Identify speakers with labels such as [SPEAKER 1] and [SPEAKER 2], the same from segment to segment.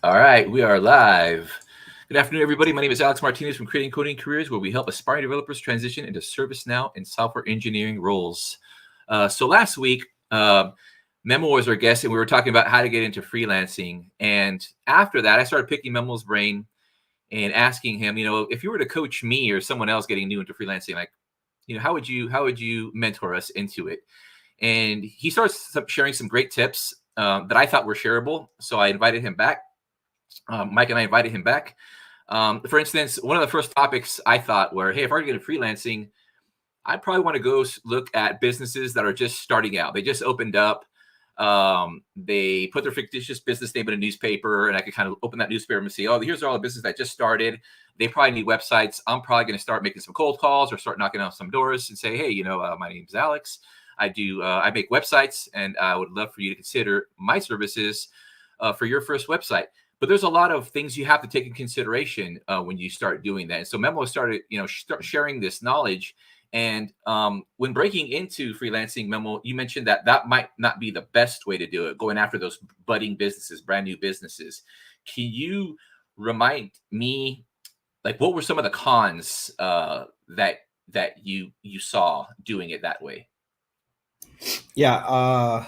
[SPEAKER 1] All right, we are live. Good afternoon, everybody. My name is Alex Martinez from Creating Coding Careers, where we help aspiring developers transition into ServiceNow and software engineering roles. So last week, Memo was our guest, and we were talking about how to get into freelancing. And after that, I started picking Memo's brain and asking him, if you were to coach me or someone else getting new into freelancing, like, how would you mentor us into it? And he starts sharing some great tips that I thought were shareable. So I invited him back. Mike and I invited him back. For instance, one of the first topics I thought were, hey, if I were to get into freelancing, I probably want to go look at businesses that are just starting out. They just opened up. They put their fictitious business name in a newspaper, and I could kind of open that newspaper and see, oh, here's all the business that just started. They probably need websites. I'm probably going to start making some cold calls or start knocking on some doors and say, hey, my name is Alex. I make websites, and I would love for you to consider my services for your first website. But there's a lot of things you have to take in consideration when you start doing that. And so Memo started, start sharing this knowledge. And when breaking into freelancing, Memo, you mentioned that might not be the best way to do it, going after those budding businesses, brand new businesses. Can you remind me, like, what were some of the cons that you saw doing it that way?
[SPEAKER 2] Yeah.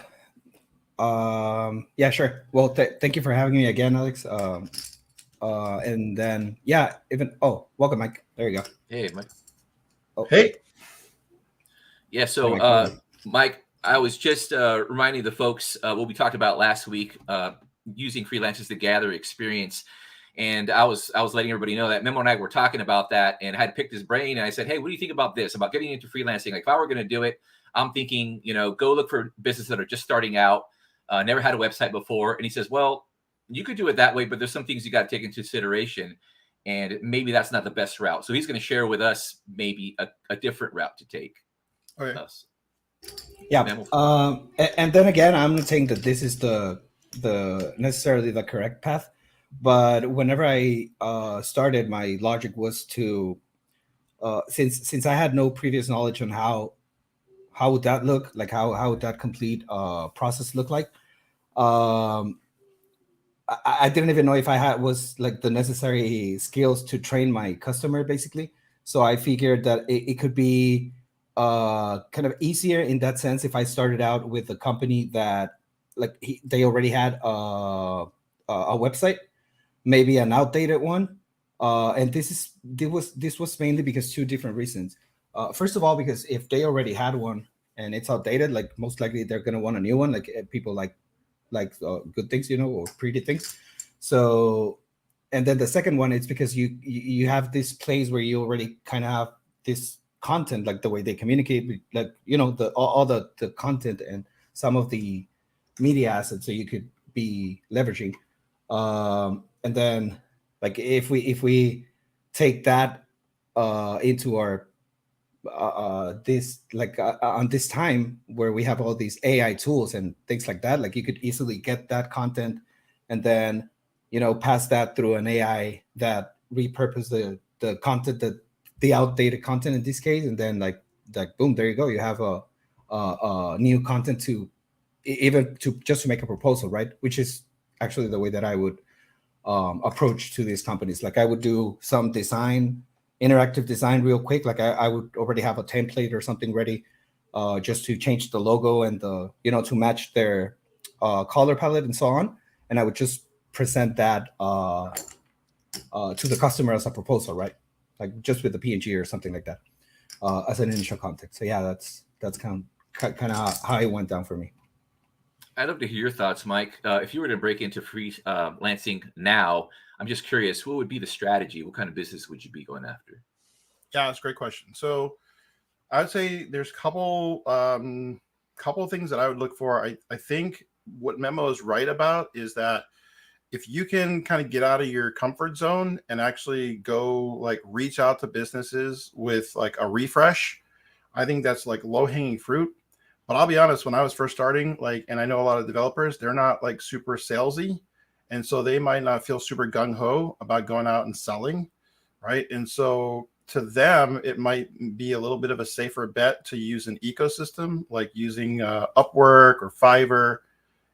[SPEAKER 2] Yeah, sure. Well, thank you for having me again, Alex. And then, welcome, Mike. There you go.
[SPEAKER 1] Hey, Mike.
[SPEAKER 2] Oh,
[SPEAKER 3] hey.
[SPEAKER 1] Yeah. So, Mike, I was just reminding the folks what we talked about last week, using freelancers to gather experience. And I was letting everybody know that Memo and I were talking about that, and I had picked his brain. And I said, hey, what do you think about this, about getting into freelancing? Like, if I were going to do it, I'm thinking, go look for businesses that are just starting out, never had a website before. And he says, well, you could do it that way, but there's some things you got to take into consideration. And maybe that's not the best route. So he's going to share with us maybe a different route to take.
[SPEAKER 3] Okay.
[SPEAKER 2] Yeah. And then again, I'm not saying that this is the necessarily the correct path, but whenever I started, my logic was to since I had no previous knowledge on how would that look like, how would that complete process look like. I didn't even know if I was like the necessary skills to train my customer, basically. So I figured that it could be kind of easier in that sense if I started out with a company that they already had a website, maybe an outdated one. And this was mainly because two different reasons. First of all, because if they already had one and it's outdated, like most likely they're going to want a new one. Like people like good things, or pretty things. So, and then the second one is because you have this place where you already kind of have this content, like the way they communicate, like all the content and some of the media assets that you could be leveraging. And then, like if we take that into our on this time where we have all these AI tools and things like that, like you could easily get that content and then pass that through an AI that repurpose the content, that the outdated content in this case, and then like boom, there you go, you have a new content to even to just to make a proposal, right? Which is actually the way that I would approach to these companies. Like I would do some interactive design real quick. Like I would already have a template or something ready, just to change the logo and to match their color palette and so on. And I would just present that to the customer as a proposal, right? Like just with the PNG or something like that, as an initial context. So yeah, that's kind of how it went down for me.
[SPEAKER 1] I'd love to hear your thoughts, Mike. If you were to break into freelancing now, I'm just curious, what would be the strategy? What kind of business would you be going after?
[SPEAKER 3] Yeah, that's a great question. So I'd say there's a couple of things that I would look for. I think what Memo is right about is that if you can kind of get out of your comfort zone and actually go like reach out to businesses with like a refresh, I think that's like low hanging fruit. But I'll be honest, when I was first starting, and I know a lot of developers, they're not like super salesy. And so they might not feel super gung ho about going out and selling. Right. And so to them, it might be a little bit of a safer bet to use an ecosystem, like using Upwork or Fiverr,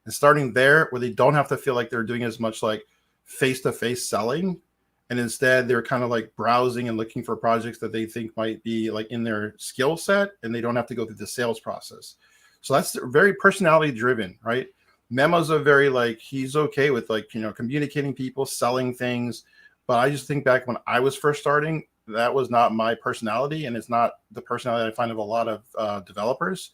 [SPEAKER 3] and starting there where they don't have to feel like they're doing as much like face-to-face selling, and instead they're kind of like browsing and looking for projects that they think might be like in their skill set, and they don't have to go through the sales process. So that's very personality driven, right? Memo's a very like, he's okay with like, you know, communicating people, selling things. But I just think back when I was first starting, that was not my personality, and it's not the personality I find of a lot of developers.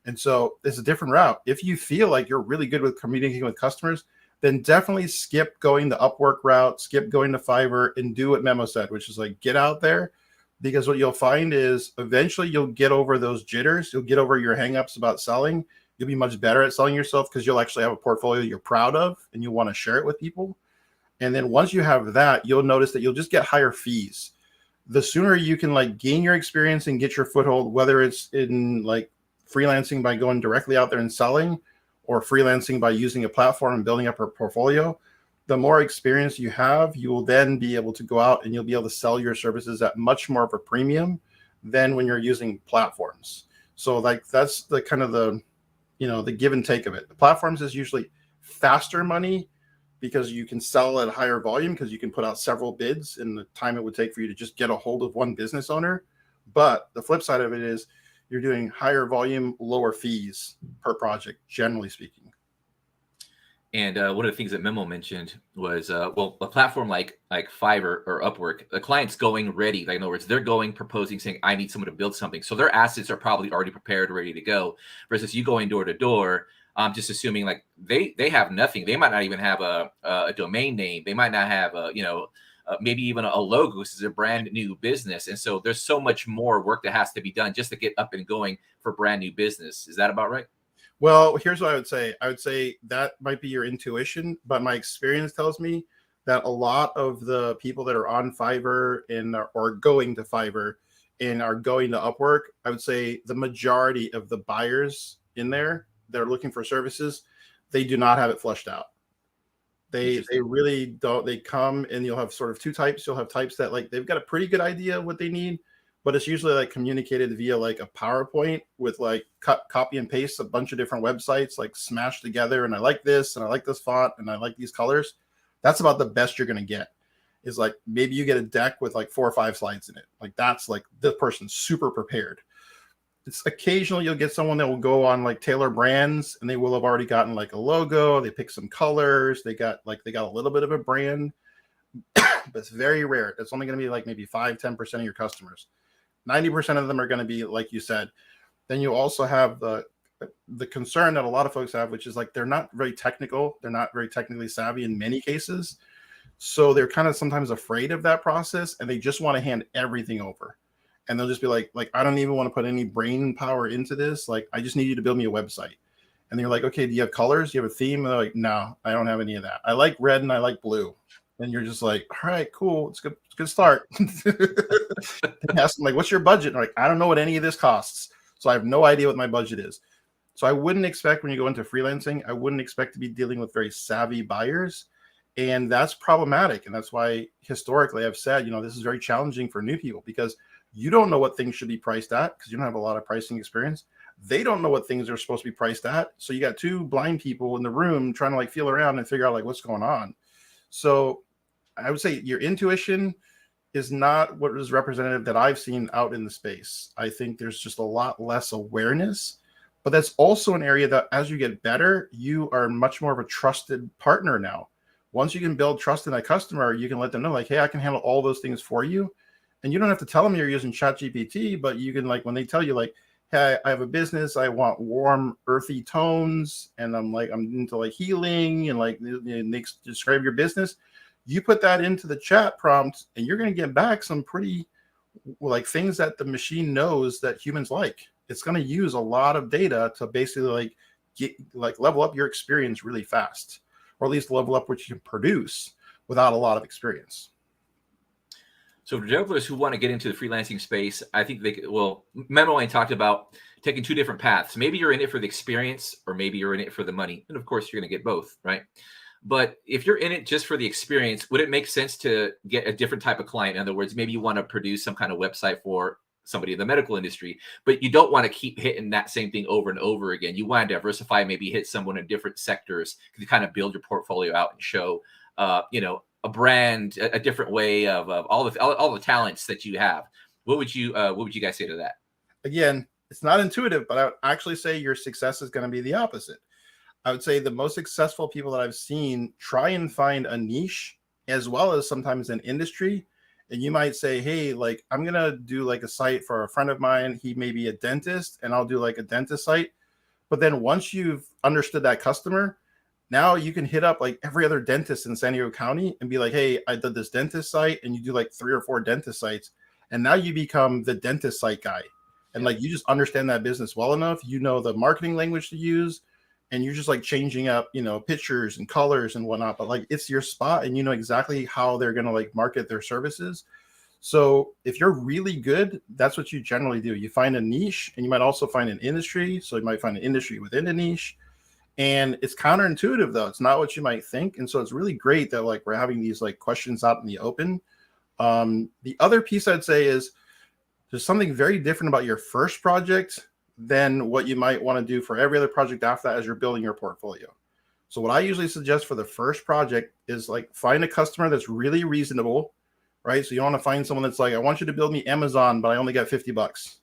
[SPEAKER 3] And so it's a different route. If you feel like you're really good with communicating with customers, then definitely skip going the Upwork route, skip going to Fiverr, and do what Memo said, which is like, get out there, because what you'll find is eventually you'll get over those jitters. You'll get over your hangups about selling. You'll be much better at selling yourself because you'll actually have a portfolio you're proud of and you want to share it with people. And then once you have that, you'll notice that you'll just get higher fees. The sooner you can like gain your experience and get your foothold, whether it's in like freelancing by going directly out there and selling, or freelancing by using a platform and building up a portfolio, the more experience you have, you will then be able to go out and you'll be able to sell your services at much more of a premium than when you're using platforms. So like that's the kind of the, you know, the give and take of it. The platforms is usually faster money because you can sell at a higher volume because you can put out several bids in the time it would take for you to just get a hold of one business owner. But the flip side of it is you're doing higher volume, lower fees per project, generally speaking.
[SPEAKER 1] And one of the things that Memo mentioned was, well, a platform like Fiverr or Upwork, the client's going ready. Like, in other words, they're going, proposing, saying, I need someone to build something. So their assets are probably already prepared, ready to go. Versus you going door to door, just assuming like they have nothing. They might not even have a domain name. They might not have a, you know, maybe even a logo. This is a brand new business. And so there's so much more work that has to be done just to get up and going for brand new business. Is that about right?
[SPEAKER 3] Well, here's what I would say. I would say that might be your intuition, but my experience tells me that a lot of the people that are on Fiverr and or going to Fiverr and are going to Upwork, I would say the majority of the buyers in there that are looking for services, they do not have it flushed out. They really don't. They come and you'll have sort of two types. You'll have types that like they've got a pretty good idea of what they need, but it's usually like communicated via like a PowerPoint with like copy and paste a bunch of different websites like smashed together. And I like this, and I like this font, and I like these colors. That's about the best you're going to get. Is like maybe you get a deck with like 4 or 5 slides in it. Like that's like the person's super prepared. It's occasionally you'll get someone that will go on like Tailor Brands, and they will have already gotten like a logo. They pick some colors. They got a little bit of a brand, but it's very rare. It's only going to be like maybe 5-10% of your customers. 90% of them are going to be like you said. Then you also have the concern that a lot of folks have, which is like they're not very technical. They're not very technically savvy in many cases. So they're kind of sometimes afraid of that process, and they just want to hand everything over. And they'll just be like, I don't even want to put any brain power into this. Like, I just need you to build me a website. And you're like, okay, do you have colors? Do you have a theme? And they're like, no, I don't have any of that. I like red and I like blue. And you're just like, all right, cool. It's good. It's a good start. They ask them like, what's your budget? And they're like, I don't know what any of this costs. So I have no idea what my budget is. So I wouldn't expect when you go into freelancing, I wouldn't expect to be dealing with very savvy buyers. And that's problematic. And that's why historically I've said, you know, this is very challenging for new people because you don't know what things should be priced at because you don't have a lot of pricing experience. They don't know what things are supposed to be priced at. So you got 2 blind people in the room trying to like feel around and figure out like what's going on. So I would say your intuition is not what is representative that I've seen out in the space. I think there's just a lot less awareness, but that's also an area that as you get better, you are much more of a trusted partner now. Once you can build trust in a customer, you can let them know like, hey, I can handle all those things for you. And you don't have to tell them you're using ChatGPT, but you can like, when they tell you like, hey, I have a business, I want warm, earthy tones, and I'm into like healing and like describe your business. You put that into the chat prompt and you're going to get back some pretty like things that the machine knows that humans like. It's going to use a lot of data to basically level up your experience really fast, or at least level up what you can produce without a lot of experience.
[SPEAKER 1] So for developers who want to get into the freelancing space, I think Memo and talked about taking 2 different paths. Maybe you're in it for the experience, or maybe you're in it for the money. And of course, you're going to get both, right? But if you're in it just for the experience, would it make sense to get a different type of client? In other words, maybe you want to produce some kind of website for somebody in the medical industry, but you don't want to keep hitting that same thing over and over again. You want to diversify, maybe hit someone in different sectors to kind of build your portfolio out and show a brand, a different way of all the talents that you have. What would you guys say to that?
[SPEAKER 3] Again, it's not intuitive, but I would actually say your success is going to be the opposite. I would say the most successful people that I've seen try and find a niche as well as sometimes an industry. And you might say, hey, like, I'm going to do like a site for a friend of mine. He may be a dentist, and I'll do like a dentist site. But then once you've understood that customer, now you can hit up like every other dentist in San Diego County and be like, hey, I did this dentist site, and you do like 3 or 4 dentist sites. And now you become the dentist site guy. And like, you just understand that business well enough. You know the marketing language to use, and you're just like changing up, pictures and colors and whatnot. But like, it's your spot, and you know exactly how they're going to like market their services. So if you're really good, that's what you generally do. You find a niche, and you might also find an industry. So you might find an industry within a niche. And it's counterintuitive, though. It's not what you might think. And so it's really great that like we're having these like questions out in the open. The other piece I'd say is there's something very different about your first project than what you might want to do for every other project after that as you're building your portfolio. So what I usually suggest for the first project is like find a customer that's really reasonable, right? So you don't want to find someone that's like, I want you to build me Amazon, but I only got $50.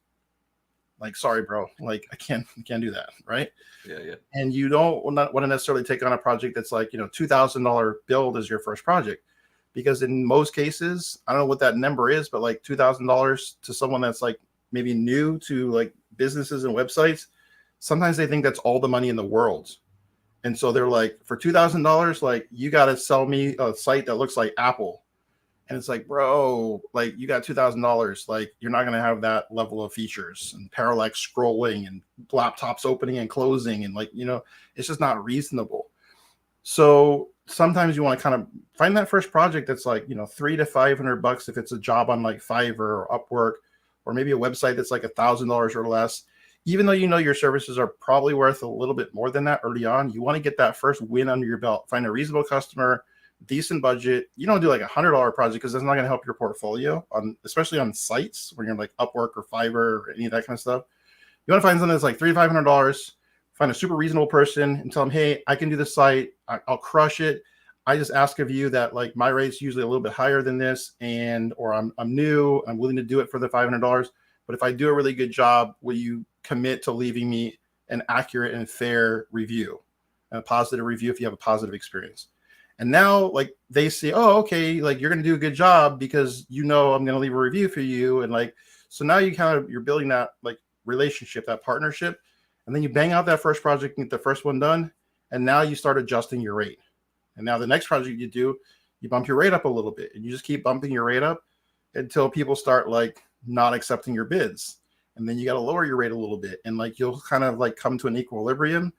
[SPEAKER 3] Like, sorry, bro. Like, I can't do that, right?
[SPEAKER 1] Yeah.
[SPEAKER 3] And you don't want to necessarily take on a project that's like, $2,000 build as your first project. Because in most cases, I don't know what that number is, but like $2,000 to someone that's like maybe new to like businesses and websites, sometimes they think that's all the money in the world. And so they're like, for $2,000, like, you got to sell me a site that looks like Apple. And it's like, bro, like, you got $2,000. Like, you're not going to have that level of features and parallax scrolling and laptops opening and closing. And like, it's just not reasonable. So sometimes you want to kind of find that first project that's like, $300 to $500 if it's a job on like Fiverr or Upwork, or maybe a website that's like $1,000 or less. Even though your services are probably worth a little bit more than that early on, you want to get that first win under your belt. Find a reasonable customer, decent budget. You don't do like $100 project because that's not going to help your portfolio, especially on sites where you're like Upwork or Fiverr or any of that kind of stuff. You want to find something that's like $300 to $500. Find a super reasonable person and tell them, hey, I can do the site. I'll crush it. I just ask of you that like my rate's usually a little bit higher than this, or I'm new. I'm willing to do it for the $500. But if I do a really good job, will you commit to leaving me an accurate and fair review, and a positive review if you have a positive experience? And now like they say, oh, okay, like you're going to do a good job because I'm going to leave a review for you. And like, so now you're building that like relationship, that partnership. And then you bang out that first project and get the first one done. And now you start adjusting your rate. And now the next project you do, you bump your rate up a little bit, and you just keep bumping your rate up until people start like not accepting your bids. And then you got to lower your rate a little bit, and like you'll kind of like come to an equilibrium.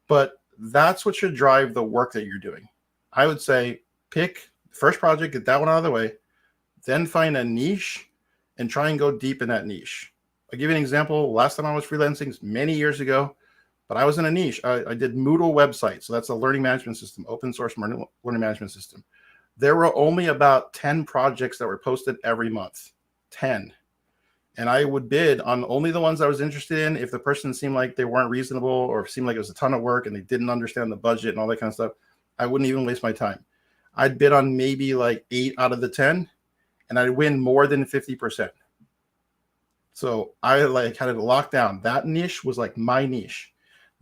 [SPEAKER 3] But that's what should drive the work that you're doing. I would say pick the first project, get that one out of the way, then find a niche and try and go deep in that niche. I'll give you an example. Last time I was freelancing many years ago, but I was in a niche. I did Moodle websites. So that's a learning management system, open source learning management system. There were only about 10 projects that were posted every month, 10. And I would bid on only the ones I was interested in. If the person seemed like they weren't reasonable, or seemed like it was a ton of work and they didn't understand the budget and all that kind of stuff, I wouldn't even waste my time. I'd bid on maybe like 8 out of the 10, and I'd win more than 50%. So I like had it locked down. That niche was like my niche.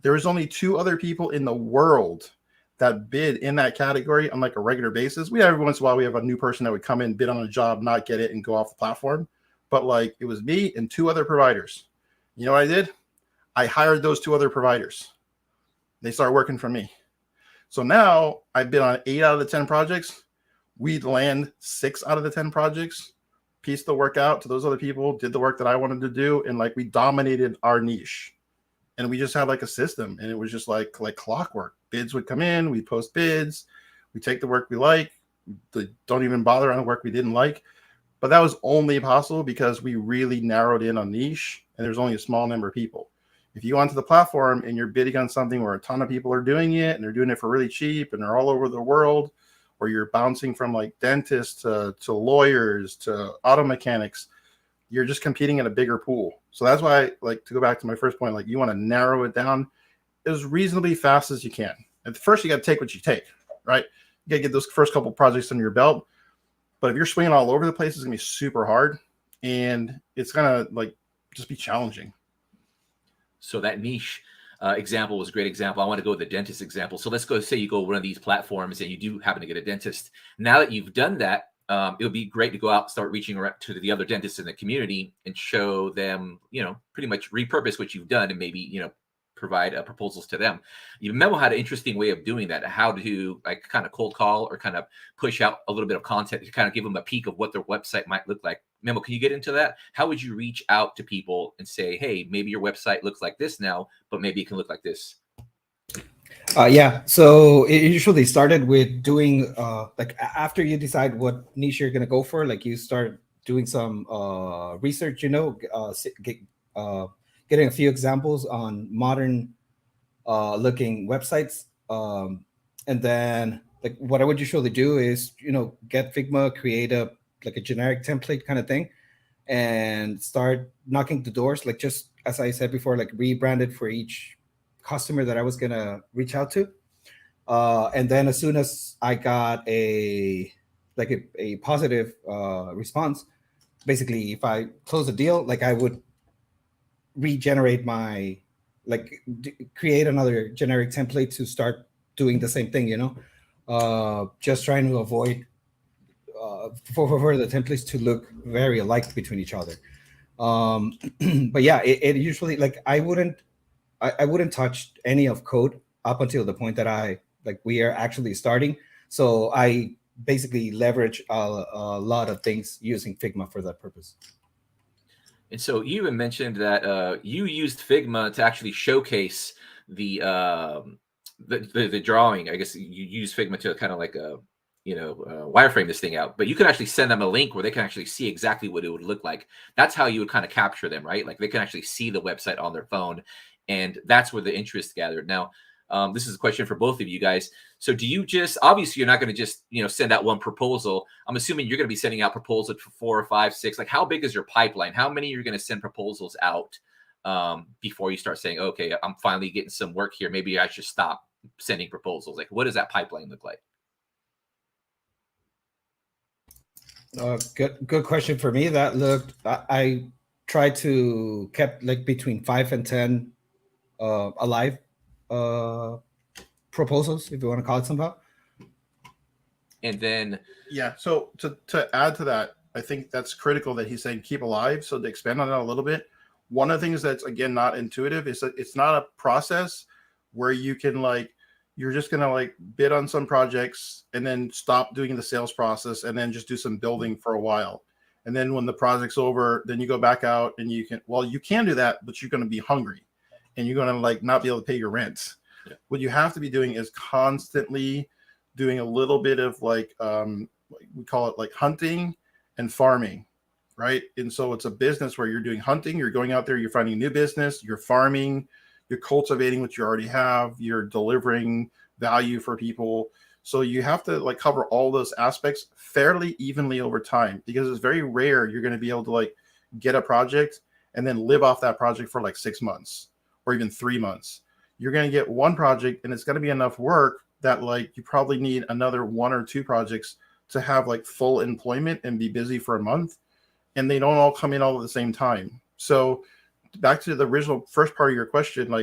[SPEAKER 3] There was only 2 other people in the world that bid in that category on like a regular basis. Every once in a while we have a new person that would come in, bid on a job, not get it, and go off the platform. But like it was me and 2 other providers. You know what I did? I hired those 2 other providers. They started working for me. So now I bid on 8 out of the 10 projects. We'd land 6 out of the 10 projects, pieced the work out to those other people, did the work that I wanted to do, and like we dominated our niche. And we just had like a system, and it was just like clockwork. Bids would come in, we post bids, we take the work we like, don't even bother on the work we didn't like. But that was only possible because we really narrowed in on niche, and there's only a small number of people. If you go onto the platform and you're bidding on something where a ton of people are doing it, and they're doing it for really cheap, and they're all over the world, or you're bouncing from like dentists to lawyers to auto mechanics, you're just competing in a bigger pool. So that's why, like, to go back to my first point, like you want to narrow it down as reasonably fast as you can. At first, you got to take what you take, right? You got to get those first couple projects under your belt. But if you're swinging all over the place, it's going to be super hard, and it's going to like just be challenging.
[SPEAKER 1] So that niche example was a great example. I want to go with the dentist example. So let's go say you go one of these platforms and you do happen to get a dentist. Now that you've done that, it would be great to go out and start reaching around to the other dentists in the community and show them, pretty much repurpose what you've done and maybe, provide proposals to them. Memo had an interesting way of doing that, how to like kind of cold call or kind of push out a little bit of content to kind of give them a peek of what their website might look like. Memo, can you get into that? How would you reach out to people and say, hey, maybe your website looks like this now, but maybe it can look like this?
[SPEAKER 2] Yeah, so it usually started with doing like after you decide what niche you're gonna go for, like you start doing some research, getting a few examples on modern looking websites, and then like what I would usually do is get Figma, create a generic template kind of thing, and start knocking the doors, like just as I said before, like rebranded for each customer that I was gonna reach out to, and then as soon as I got a positive response, basically if I close a deal, like I would regenerate my create another generic template to start doing the same thing, just trying to avoid for the templates to look very alike between each other. But yeah, it usually I wouldn't touch any of code up until the point that we are actually starting. So I basically leverage a lot of things using Figma for that purpose.
[SPEAKER 1] And so you even mentioned that you used Figma to actually showcase the drawing. I guess you use Figma to kind of wireframe this thing out, but you can actually send them a link where they can actually see exactly what it would look like. That's how you would kind of capture them, right? Like they can actually see the website on their phone, and that's where the interest gathered. Now, this is a question for both of you guys. So do you obviously you're not going to just, send out one proposal. I'm assuming you're going to be sending out proposals for 4 or 5, 6. Like how big is your pipeline? How many you're going to send proposals out before you start saying, okay, I'm finally getting some work here. Maybe I should stop sending proposals. Like what does that pipeline look like?
[SPEAKER 2] Good question for me. That looked, I tried to kept between 5 and 10 alive proposals, if you want to call it somehow.
[SPEAKER 1] And then
[SPEAKER 3] so to add to that, I think that's critical that he's saying keep alive. So to expand on that a little bit, one of the things that's again not intuitive is that it's not a process where you can you're just gonna bid on some projects and then stop doing the sales process and then just do some building for a while, and then when the project's over, then you go back out and you can do that, but you're going to be hungry and you're going to not be able to pay your rent. Yeah. What you have to be doing is constantly doing a little bit of we call it hunting and farming, right? And so it's a business where you're doing hunting, you're going out there, you're finding a new business, you're farming, you're cultivating what you already have, you're delivering value for people. So you have to cover all those aspects fairly evenly over time, because it's very rare you're going to be able to get a project and then live off that project for 6 months or even 3 months. You're going to get one project and it's going to be enough work that you probably need another 1 or 2 projects to have full employment and be busy for a month. And they don't all come in all at the same time. So back to the original first part of your question,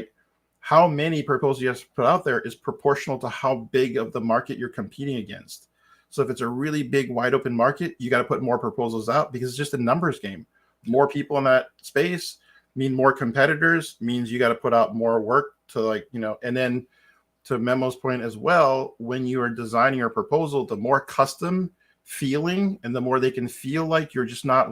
[SPEAKER 3] how many proposals you have to put out there is proportional to how big of the market you're competing against. So if it's a really big, wide open market, you got to put more proposals out because it's just a numbers game. More people in that space mean more competitors, means you got to put out more work to and then to Memo's point as well, when you are designing your proposal, the more custom feeling and the more they can feel like you're just not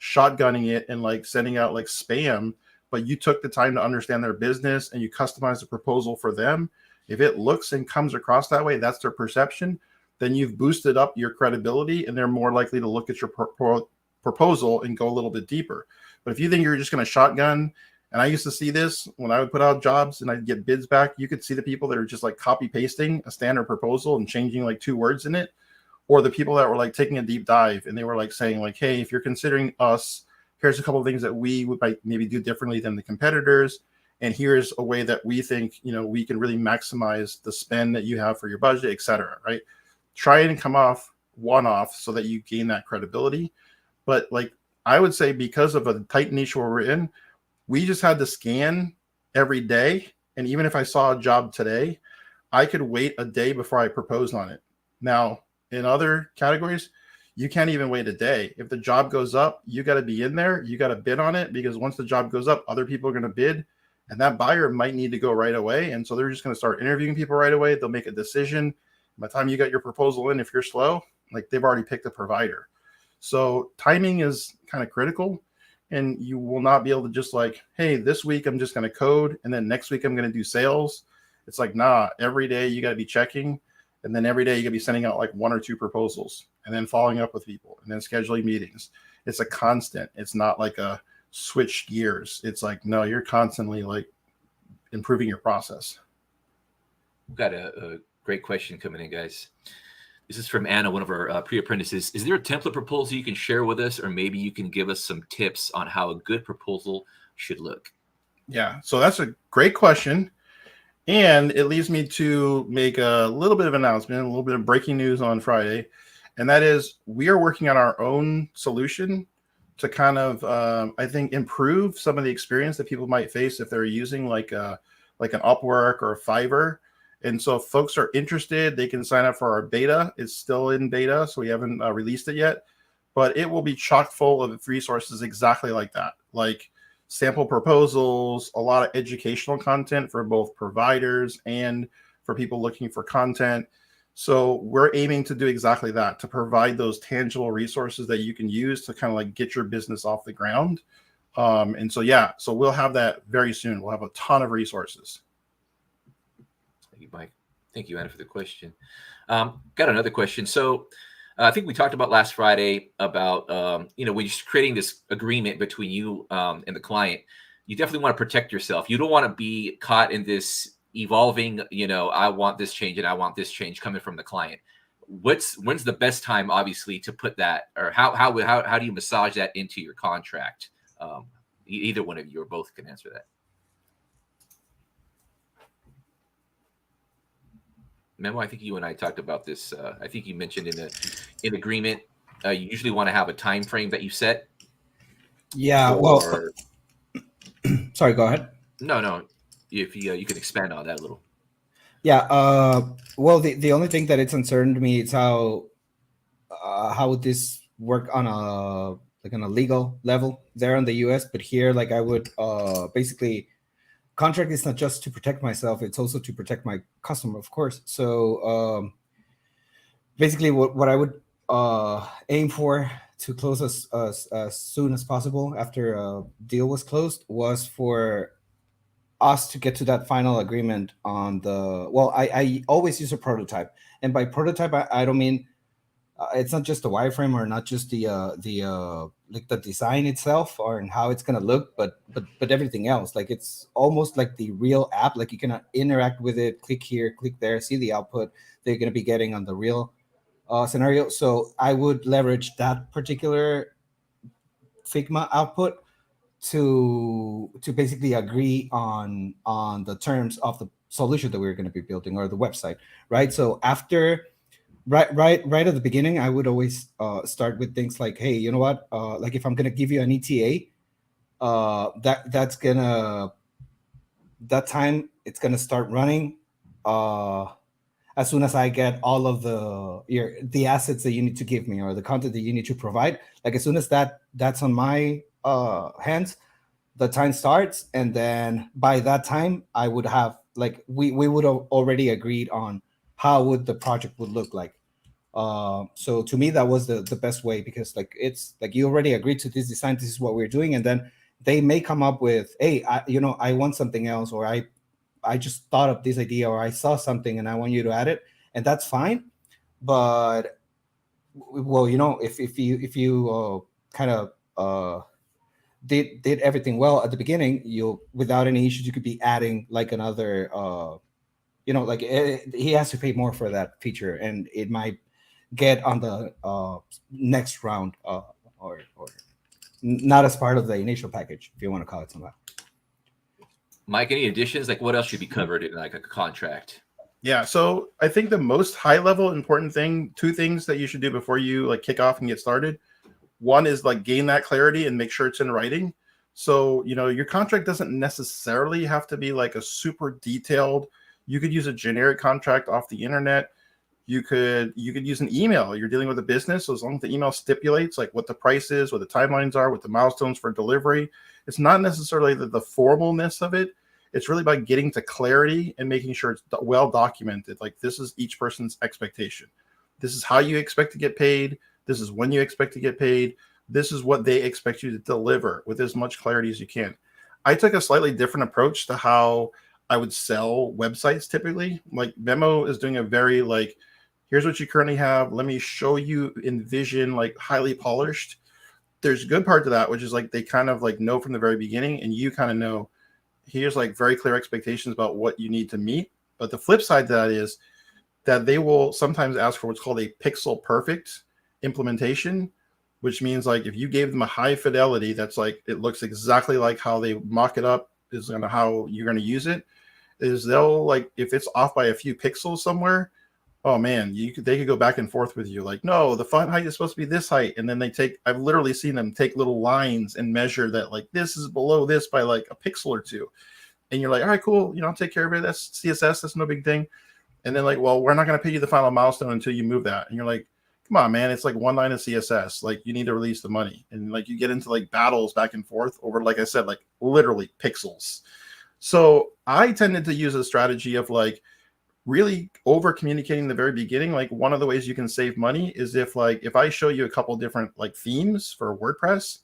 [SPEAKER 3] shotgunning it and sending out spam, but you took the time to understand their business and you customize the proposal for them. If it looks and comes across that way, that's their perception, then you've boosted up your credibility and they're more likely to look at your proposal and go a little bit deeper. But if you think you're just going to shotgun, and I used to see this when I would put out jobs and I'd get bids back, you could see the people that are just copy pasting a standard proposal and changing 2 words in it, or the people that were taking a deep dive and they were saying hey, if you're considering us, here's a couple of things that we would maybe do differently than the competitors. And here's a way that we think, we can really maximize the spend that you have for your budget, et cetera, right? try and come off one-off so that you gain that credibility. But like I would say, because of a tight niche where we're in, we just had to scan every day. And even if I saw a job today, I could wait a day before I proposed on it. Now, in other categories, you can't even wait a day. If the job goes up, you got to be in there. You got to bid on it, because once the job goes up, other people are going to bid, and that buyer might need to go right away. And so they're just going to start interviewing people right away. They'll make a decision. By the time you got your proposal in, if you're slow, like they've already picked a provider. So timing is kind of critical, and you will not be able to just like, hey, this week I'm just going to code, and then next week I'm going to do sales. It's like, nah, every day you got to be checking. And then every day you got to be sending out like 1 or 2 proposals, and then following up with people, and then scheduling meetings. It's a constant. It's not like a switch gears. It's like, no, you're constantly like improving your process.
[SPEAKER 1] We've got a great question coming in, guys. This is from Anna, one of our pre-apprentices. Is there a template proposal you can share with us, or maybe you can give us some tips on how a good proposal should look?
[SPEAKER 3] Yeah, so that's a great question. And it leads me to make a little bit of announcement, a little bit of breaking news on Friday. And that is, we are working on our own solution to kind of, I think, improve some of the experience that people might face if they're using like an Upwork or a Fiverr. And so if folks are interested, they can sign up for our beta. It's still in beta, so we haven't released it yet. But it will be chock full of resources exactly like that. Like sample proposals, a lot of educational content for both providers and for people looking for content. So we're aiming to do exactly that, to provide those tangible resources that you can use to kind of like get your business off the ground. And so, yeah, so we'll have that very soon. We'll have a ton of resources.
[SPEAKER 1] Thank you, Mike. Thank you, Anna, for the question. Got another question. So I think we talked about last Friday about, when you're creating this agreement between you and the client, you definitely want to protect yourself. You don't want to be caught in this evolving, I want this change and I want this change coming from the client. When's the best time, obviously, to put that, or how do you massage that into your contract? Either one of you or both can answer that. Memo, I think you and I talked about this. I think you mentioned in agreement, you usually want to have a time frame that you set.
[SPEAKER 2] Yeah. Well, sorry. Go ahead.
[SPEAKER 1] No. If you could expand on that a little.
[SPEAKER 2] Yeah. Well, the only thing that it's uncertain to me is how would this work on a legal level there in the US, but here, like, I would basically. Contract is not just to protect myself, it's also to protect my customer, of course. So basically what I would aim for to close as soon as possible after a deal was closed was for us to get to that final agreement on I always use a prototype. And by prototype, I don't mean it's not just the wireframe or not just the design itself or how it's gonna look, but everything else. Like, it's almost like the real app. Like, you can interact with it, click here, click there, see the output they're gonna be getting on the real scenario. So I would leverage that particular Figma output to basically agree on the terms of the solution that we're going to be building, or the website, right? So after. Right at the beginning, I would always start with things like, hey, you know what? Like, if I'm gonna give you an ETA, that time it's gonna start running as soon as I get all of the assets that you need to give me, or the content that you need to provide. Like, as soon as that's on my hands, the time starts, and then by that time, I would have, like, we would have already agreed on how would the project would look like. So to me, that was the best way, because like, it's like, you already agreed to this design, this is what we're doing, and then they may come up with, hey, I want something else, or I just thought of this idea, or I saw something and I want you to add it, and that's fine. But well, if you kind of did everything well at the beginning, you, without any issues, you could be adding like another like, he has to pay more for that feature, and it might get on the next round, or not as part of the initial package, if you want to call it something.
[SPEAKER 1] Mike, any additions? Like, what else should be covered in like a contract?
[SPEAKER 3] Yeah, so I think the most high level important thing, two things that you should do before you like kick off and get started. One is like gain that clarity and make sure it's in writing. So, your contract doesn't necessarily have to be like a super detailed. You could use a generic contract off the internet. You could use an email. You're dealing with a business, so as long as the email stipulates like what the price is, what the timelines are, what the milestones for delivery, it's not necessarily the formalness of it. It's really about getting to clarity and making sure it's well documented. Like this is each person's expectation. This is how you expect to get paid. This is when you expect to get paid. This is what they expect you to deliver with as much clarity as you can. I took a slightly different approach to how I would sell websites typically. Like Memo is doing a very like, here's what you currently have. Let me show you in vision, like highly polished. There's a good part to that, which is like they kind of like know from the very beginning, and you kind of know here's like very clear expectations about what you need to meet. But the flip side to that is that they will sometimes ask for what's called a pixel perfect implementation, which means like if you gave them a high fidelity, that's like it looks exactly like how they mock it up is kind of how you're going to use it. Is they'll like if it's off by a few pixels somewhere, oh man, they could go back and forth with you. Like, no, the font height is supposed to be this height. And then I've literally seen them take little lines and measure that like this is below this by like a pixel or two. And you're like, all right, cool. I'll take care of it. That's CSS. That's no big thing. And then like, well, we're not going to pay you the final milestone until you move that. And you're like, come on, man. It's like one line of CSS. Like you need to release the money. And like you get into like battles back and forth over, like I said, like literally pixels. So I tended to use a strategy of like, really over communicating the very beginning. Like one of the ways you can save money is if I show you a couple different like themes for WordPress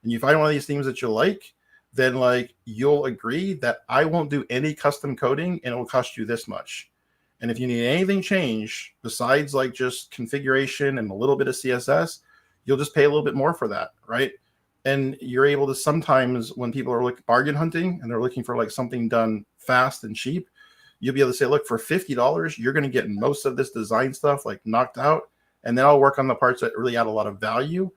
[SPEAKER 3] and you find one of these themes that you like, then like you'll agree that I won't do any custom coding and it will cost you this much. And if you need anything changed besides like just configuration and a little bit of CSS, you'll just pay a little bit more for that, right? And you're able to sometimes when people are like bargain hunting and they're looking for like something done fast and cheap, you'll be able to say, look, for $50, you're going to get most of this design stuff like knocked out. And then I'll work on the parts that really add a lot of value.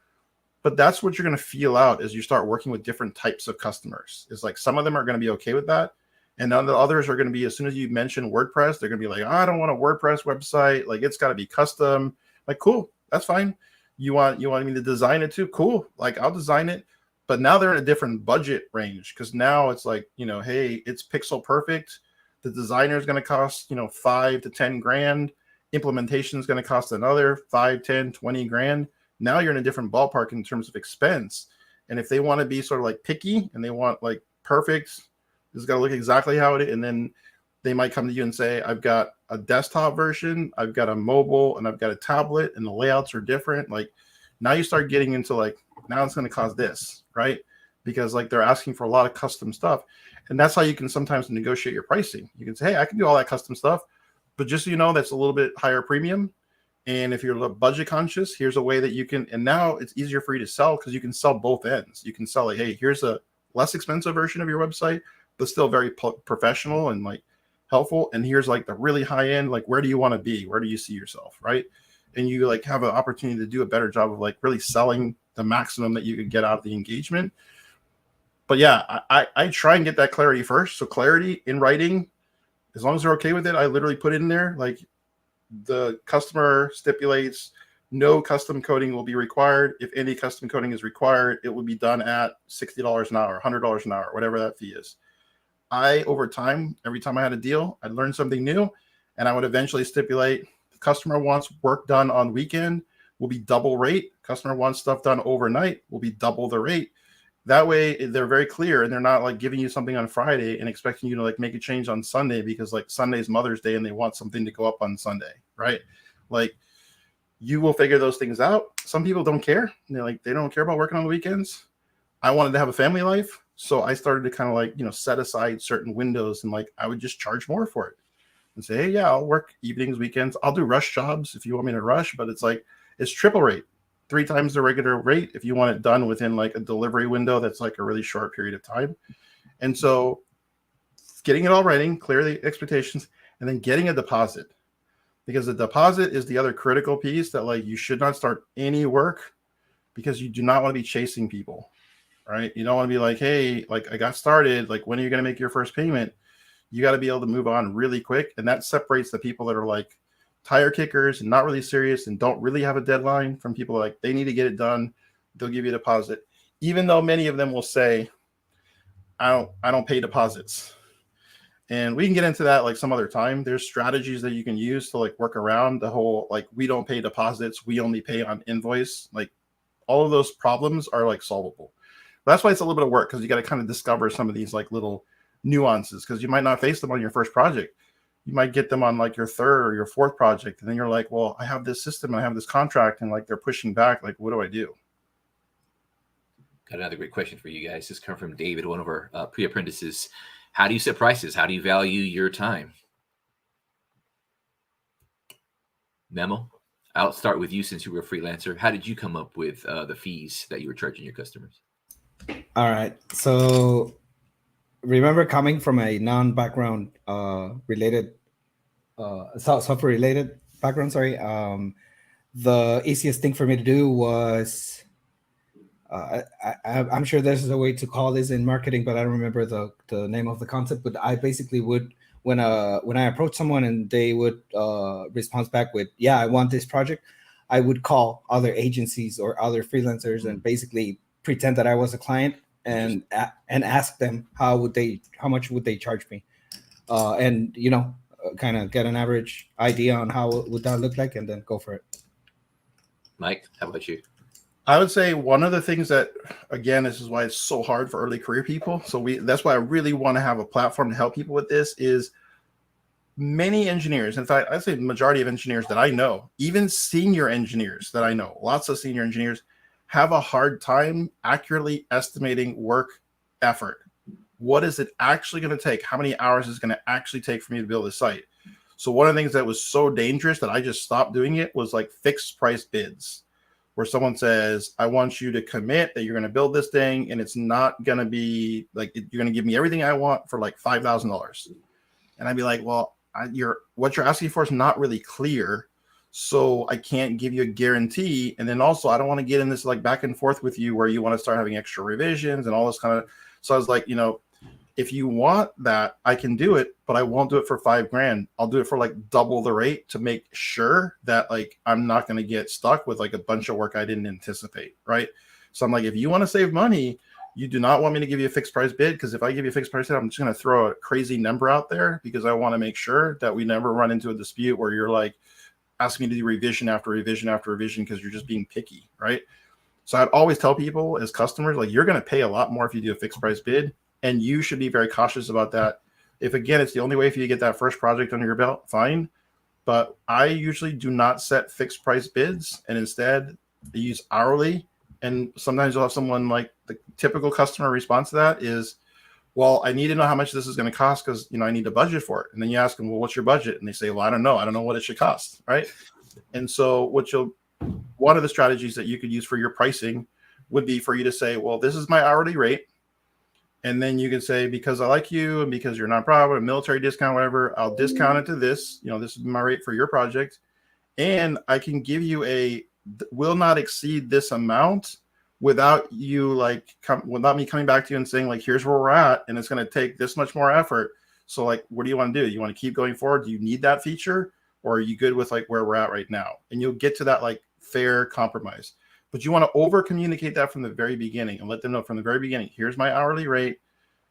[SPEAKER 3] But that's what you're going to feel out as you start working with different types of customers. Is like some of them are going to be okay with that. And then the others are going to be, as soon as you mention WordPress, they're going to be like, oh, I don't want a WordPress website. Like it's got to be custom. Like, cool, that's fine. You want me to design it too? Cool. Like I'll design it. But now they're in a different budget range because now it's like, hey, it's pixel perfect. The designer is going to cost, 5 to 10 grand. Implementation is going to cost another 5, 10, 20 grand. Now you're in a different ballpark in terms of expense. And if they want to be sort of like picky and they want like perfect, it's got to look exactly how it is. And then they might come to you and say, I've got a desktop version, I've got a mobile, and I've got a tablet, and the layouts are different. Like now you start getting into like, now it's going to cost this, right? Because like they're asking for a lot of custom stuff. And that's how you can sometimes negotiate your pricing. You can say, hey, I can do all that custom stuff, but just so you know, that's a little bit higher premium. And if you're budget conscious, here's a way that you can, and now it's easier for you to sell because you can sell both ends. You can sell like, hey, here's a less expensive version of your website, but still very professional and like helpful. And here's like the really high end, like, where do you want to be? Where do you see yourself? Right. And you like have an opportunity to do a better job of like really selling the maximum that you could get out of the engagement. But yeah, I try and get that clarity first. So clarity in writing, as long as they're okay with it, I literally put it in there. Like the customer stipulates no custom coding will be required. If any custom coding is required, it will be done at $60 an hour, $100 an hour, whatever that fee is. Over time, every time I had a deal, I'd learn something new, and I would eventually stipulate the customer wants work done on weekend will be double rate. Customer wants stuff done overnight will be double the rate. That way they're very clear and they're not like giving you something on Friday and expecting you to like make a change on Sunday because like Sunday's Mother's Day and they want something to go up on Sunday, right? Like you will figure those things out. Some people don't care. They don't care about working on the weekends. I wanted to have a family life. So I started to kind of like, set aside certain windows and like I would just charge more for it and say, hey, yeah, I'll work evenings, weekends. I'll do rush jobs if you want me to rush, but it's like, it's triple rate. 3 times the regular rate if you want it done within like a delivery window that's like a really short period of time. And so getting it all writing, clear the expectations, and then getting a deposit. Because the deposit is the other critical piece that like you should not start any work because you do not want to be chasing people, right? You don't want to be like, hey, like I got started, like when are you going to make your first payment? You got to be able to move on really quick. And that separates the people that are like tire kickers and not really serious and don't really have a deadline from people like they need to get it done. They'll give you a deposit, even though many of them will say, I don't pay deposits. And we can get into that like some other time. There's strategies that you can use to like work around the whole, like, we don't pay deposits, we only pay on invoice. Like all of those problems are like solvable. That's why it's a little bit of work, because you got to kind of discover some of these like little nuances, because you might not face them on your first project. You might get them on like your third or your fourth project. And then you're like, well, I have this system, and I have this contract, and like they're pushing back. Like, what do I do?
[SPEAKER 1] Got another great question for you guys. This comes from David, one of our pre-apprentices. How do you set prices? How do you value your time? Memo, I'll start with you since you were a freelancer. How did you come up with the fees that you were charging your customers?
[SPEAKER 2] All right. So remember, coming from a non-background related, software related background, sorry, the easiest thing for me to do was, I'm sure there's a way to call this in marketing, but I don't remember the name of the concept. But I basically would, when I approach someone and they would respond back with, yeah, I want this project, I would call other agencies or other freelancers and basically pretend that I was a client and ask them how much would they charge me, and kind of get an average idea on how would that look like, and then go for it.
[SPEAKER 1] Mike, how about you?
[SPEAKER 3] I would say one of the things that, again, this is why it's so hard for early career people. So that's why I really want to have a platform to help people with this. Is many engineers, in fact, I'd say the majority of engineers that I know, even senior engineers that I know, lots of senior engineers, have a hard time accurately estimating work effort. What is it actually going to take? How many hours is it going to actually take for me to build a site? So one of the things that was so dangerous that I just stopped doing it was like fixed price bids, where someone says, I want you to commit that you're going to build this thing, and it's not going to be like, you're going to give me everything I want for like $5,000. And I'd be like, well, what you're asking for is not really clear, so I can't give you a guarantee. And then also, I don't want to get in this like back and forth with you where you want to start having extra revisions and all this kind of. So I was like, if you want that, I can do it, but I won't do it for $5,000. I'll do it for like double the rate to make sure that like I'm not going to get stuck with like a bunch of work I didn't anticipate, right? So I'm like, if you want to save money, you do not want me to give you a fixed price bid, because if I give you a fixed price bid, I'm just going to throw a crazy number out there, because I want to make sure that we never run into a dispute where you're like asking me to do revision after revision after revision because you're just being picky, right? So I'd always tell people as customers, like, you're going to pay a lot more if you do a fixed price bid. And you should be very cautious about that. If, again, it's the only way for you to get that first project under your belt, fine. But I usually do not set fixed price bids, and instead I use hourly. And sometimes you'll have someone like the typical customer response to that is, well, I need to know how much this is going to cost because, I need a budget for it. And then you ask them, well, what's your budget? And they say, well, I don't know. I don't know what it should cost, right? And so one of the strategies that you could use for your pricing would be for you to say, well, this is my hourly rate. And then you can say, because I like you and because you're a nonprofit, a military discount, whatever, I'll discount it to this. This is my rate for your project. And I can give you will not exceed this amount without you without me coming back to you and saying, like, here's where we're at. And it's going to take this much more effort. So like, what do you want to do? You want to keep going forward? Do you need that feature? Or are you good with like where we're at right now? And you'll get to that like fair compromise. But you want to over communicate that from the very beginning and let them know from the very beginning, here's my hourly rate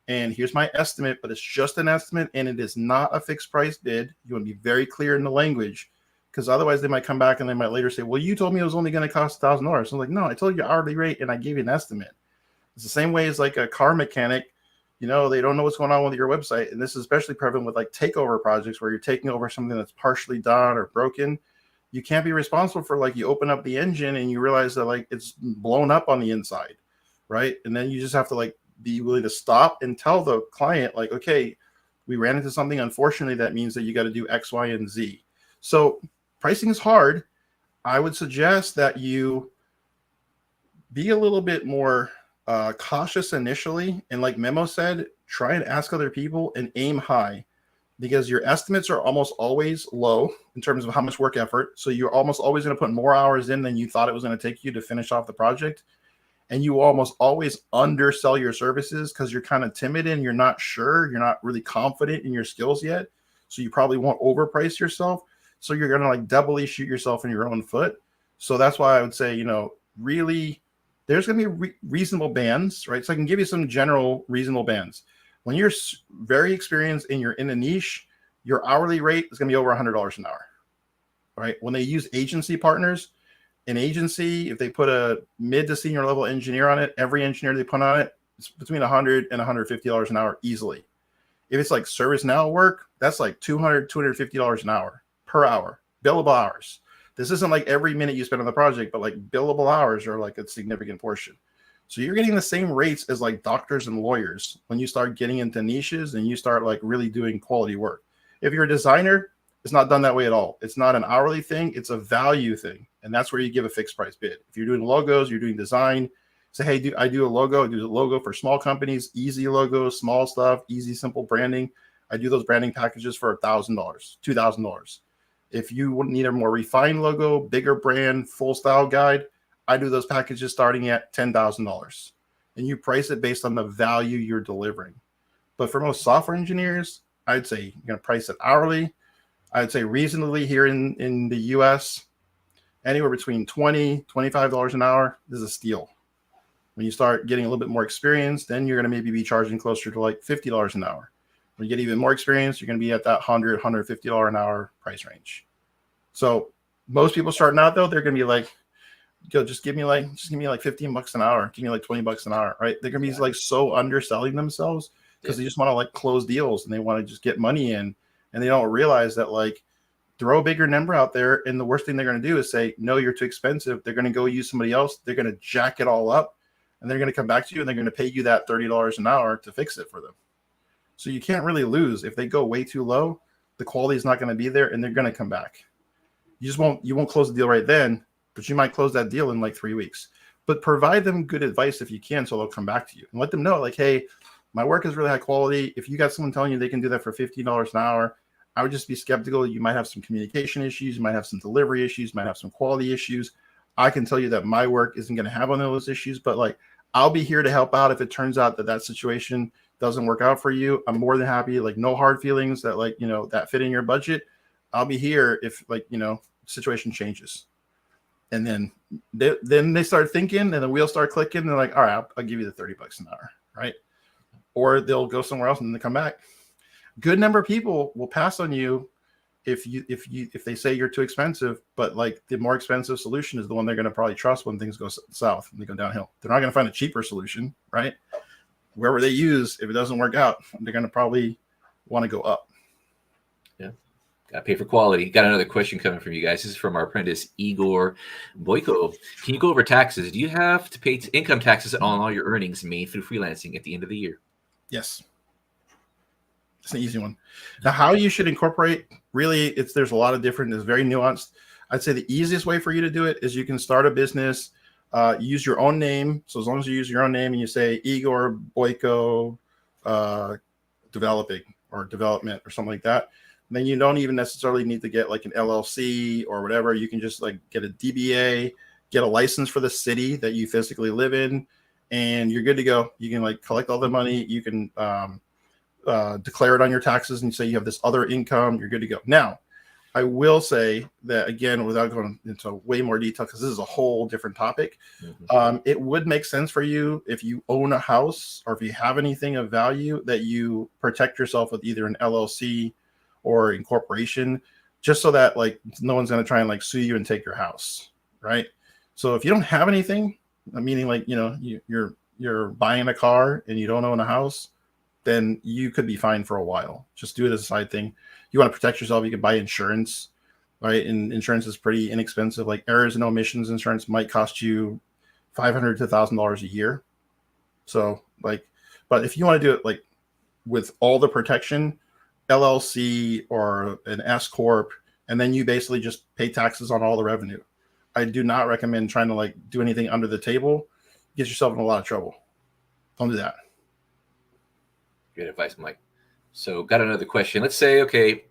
[SPEAKER 3] and here's my estimate, but it's just an estimate and it is not a fixed price bid. You want to be very clear in the language, because otherwise they might come back and they might later say, well, you told me it was only going to cost $1,000. So I'm like, no, I told you hourly rate and I gave you an estimate. It's the same way as like a car mechanic. They don't know what's going on with your website. And this is especially prevalent with like takeover projects where you're taking over something that's partially done or broken. You can't be responsible for like you open up the engine and you realize that like it's blown up on the inside, right? And then you just have to like be willing to stop and tell the client like, okay, we ran into something. Unfortunately, that means that you got to do X, Y, and Z. So pricing is hard. I would suggest that you be a little bit more cautious initially. And like Memo said, try and ask other people and aim high, because your estimates are almost always low in terms of how much work effort. So you're almost always going to put more hours in than you thought it was going to take you to finish off the project. and you almost always undersell your services because you're kind of timid and you're not sure, you're not really confident in your skills yet. So you probably won't overprice yourself. So you're going to like doubly shoot yourself in your own foot. So that's why I would say, you know, really, there's going to be reasonable bands, right? So I can give you some general reasonable bands. When you're very experienced and you're in a niche, your hourly rate is going to be over $100 an hour, right? When they use agency partners, an agency, if they put a mid to senior level engineer on it, every engineer they put on it, it's between $100 and $150 an hour easily. If it's like ServiceNow work, that's like $200, $250 an hour per hour, billable hours. This isn't like every minute you spend on the project, but like billable hours are like a significant portion. So you're getting the same rates as like doctors and lawyers when you start getting into niches and you start like really doing quality work. If you're a designer, it's not done that way at all. It's not an hourly thing. It's a value thing. And that's where you give a fixed price bid. If you're doing logos, you're doing design, say, hey, I do a logo. I do a logo for small companies, easy logos, small stuff, easy, simple branding. I do those branding packages for $1,000, $2,000. If you need a more refined logo, bigger brand, full style guide, I do those packages starting at $10,000. And you price it based on the value you're delivering. But for most software engineers, I'd say you're going to price it hourly. I'd say reasonably here in the US, anywhere between $20, $25 an hour is a steal. When you start getting a little bit more experience, then you're going to maybe be charging closer to like $50 an hour. When you get even more experience, you're going to be at that $100, $150 an hour price range. So most people starting out though, they're going to be like, yo, just give me like $15 an hour. Give me like $20 an hour, right? They're going to be like so underselling themselves because they just want to like close deals and they want to just get money in. And they don't realize that like throw a bigger number out there. And the worst thing they're going to do is say, no, you're too expensive. They're going to go use somebody else. They're going to jack it all up and they're going to come back to you and they're going to pay you that $30 an hour to fix it for them. So you can't really lose. If they go way too low, the quality is not going to be there and they're going to come back. You won't close the deal right then, but you might close that deal in like 3 weeks. But provide them good advice if you can, so they'll come back to you and let them know like, hey, my work is really high quality. If you got someone telling you they can do that for $15 an hour, I would just be skeptical. You might have some communication issues. You might have some delivery issues. You might have some quality issues. I can tell you that my work isn't going to have one of those issues, but like, I'll be here to help out if it turns out that that situation doesn't work out for you. I'm more than happy, like no hard feelings that like, you know, that fit in your budget. I'll be here if like, you know, situation changes. And then they start thinking and the wheels start clicking. And they're like, all right, I'll give you the $30 an hour. Right. Or they'll go somewhere else and then they come back. Good number of people will pass on you if they say you're too expensive, but like the more expensive solution is the one they're going to probably trust when things go south and they go downhill. They're not going to find a cheaper solution, right? Wherever they use, if it doesn't work out, they're going to probably want to go up.
[SPEAKER 1] Yeah. Got to pay for quality. Got another question coming from you guys. This is from our apprentice, Igor Boyko. Can you go over taxes? Do you have to pay income taxes on all your earnings made through freelancing at the end of the year?
[SPEAKER 3] Yes. It's an easy one. Now, how you should incorporate, really, there's a lot of different, it's very nuanced. I'd say the easiest way for you to do it is you can start a business, use your own name. So as long as you use your own name and you say Igor Boyko Developing or Development or something like that, then you don't even necessarily need to get like an LLC or whatever. You can just like get a DBA, get a license for the city that you physically live in, and you're good to go. You can like collect all the money. You can declare it on your taxes and say you have this other income. You're good to go. Now, I will say that again, without going into way more detail, because this is a whole different topic, it would make sense for you if you own a house or if you have anything of value that you protect yourself with either an LLC or incorporation, just so that like no one's going to try and like sue you and take your house, right? So if you don't have anything, meaning like, you know, you're buying a car and you don't own a house, then you could be fine for a while. Just do it as a side thing. You want to protect yourself, you can buy insurance, right? And insurance is pretty inexpensive. Like errors and omissions insurance might cost you $500 to $1,000 a year. So like, but if you want to do it like with all the protection, LLC or an S Corp, and then you basically just pay taxes on all the revenue. I do not recommend trying to like do anything under the table. Get yourself in a lot of trouble. Don't do that.
[SPEAKER 1] Good advice, Mike. So got another question. Let's say, okay,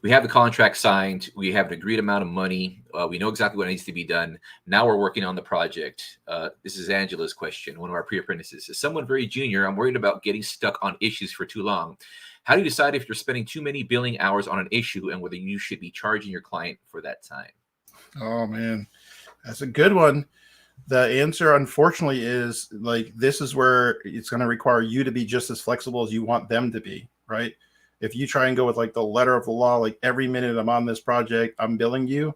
[SPEAKER 1] we have the contract signed. We have an agreed amount of money. We know exactly what needs to be done. Now we're working on the project. This is Angela's question, one of our pre-apprentices. As someone very junior, I'm worried about getting stuck on issues for too long. How do you decide if you're spending too many billing hours on an issue and whether you should be charging your client for that time?
[SPEAKER 3] Oh, man, that's a good one. The answer, unfortunately, is like, this is where it's going to require you to be just as flexible as you want them to be, right? If you try and go with like the letter of the law, like every minute I'm on this project, I'm billing you.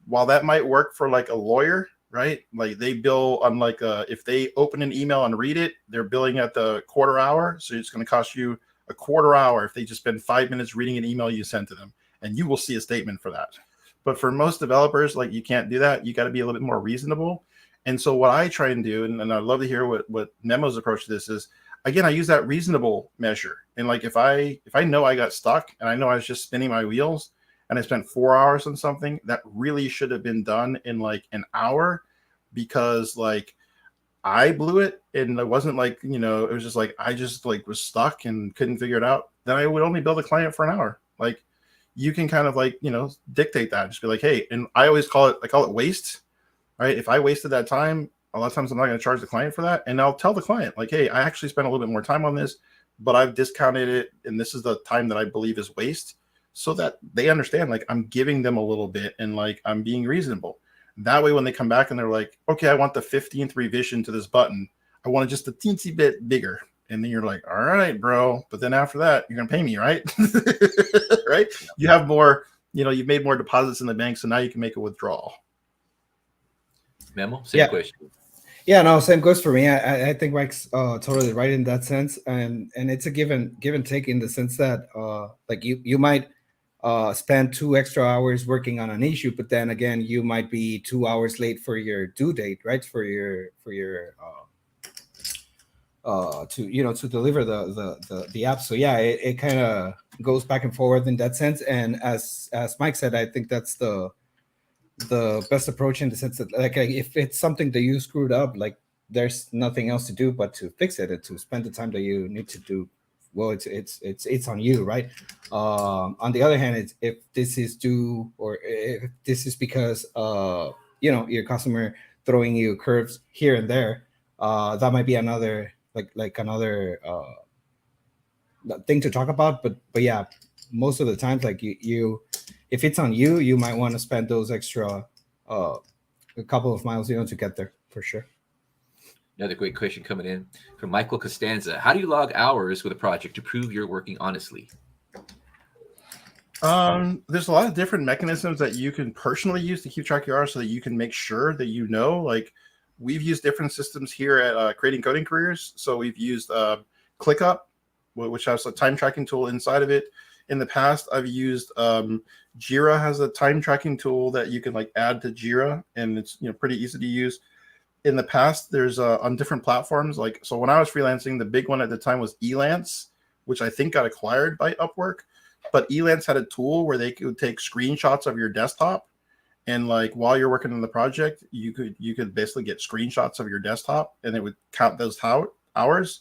[SPEAKER 3] While that might work for like a lawyer, right? Like they bill on like if they open an email and read it, they're billing at the quarter hour. So it's going to cost you a quarter hour if they just spend 5 minutes reading an email you sent to them, and you will see a statement for that. But for most developers, like, you can't do that. You got to be a little bit more reasonable. And so what I try and do, and I'd love to hear what Memo's approach to this is, again, I use that reasonable measure. And like, if I know I got stuck and I know I was just spinning my wheels and I spent 4 hours on something that really should have been done in like an hour, because like I blew it and it wasn't like, it was just like, I just like was stuck and couldn't figure it out, then I would only bill the client for an hour. Like, you can kind of like, dictate that. Just be like, hey, and I always call it waste, right? If I wasted that time, a lot of times I'm not going to charge the client for that. And I'll tell the client like, hey, I actually spent a little bit more time on this, but I've discounted it. And this is the time that I believe is waste, so that they understand, like, I'm giving them a little bit and like, I'm being reasonable. That way, when they come back and they're like, okay, I want the 15th revision to this button, I want it just a teensy bit bigger. And then you're like, all right, bro. But then after that, you're going to pay me, right? Right? You have more, you've made more deposits in the bank. So now you can make a withdrawal.
[SPEAKER 1] Memo, same question.
[SPEAKER 2] Yeah, no, same goes for me. I think Mike's totally right in that sense. And it's a give and take in the sense that like you might spend 2 extra hours working on an issue, but then again, you might be 2 hours late for your due date, right? For your to deliver the app. So yeah, it kind of goes back and forth in that sense. And as Mike said, I think that's the best approach, in the sense that, like, if it's something that you screwed up, like, there's nothing else to do but to fix it and to spend the time that you need to do. Well, it's on you, right? On the other hand, if this is due, or if this is because your customer throwing you curves here and there, that might be another another thing to talk about. But yeah, most of the times, like, you if it's on you, you might want to spend those extra a couple of miles, to get there, for sure.
[SPEAKER 1] Another great question coming in from Michael Costanza. How do you log hours with a project to prove you're working honestly?
[SPEAKER 3] There's a lot of different mechanisms that you can personally use to keep track of your hours, so that you can make sure that like, we've used different systems here at Creating Coding Careers. So we've used ClickUp, which has a time tracking tool inside of it. In the past, I've used Jira has a time tracking tool that you can like add to Jira, and it's pretty easy to use. In the past, there's on different platforms, like, so when I was freelancing, the big one at the time was Elance, which I think got acquired by Upwork. But Elance had a tool where they could take screenshots of your desktop, and like, while you're working on the project, you could basically get screenshots of your desktop, and it would count those hours.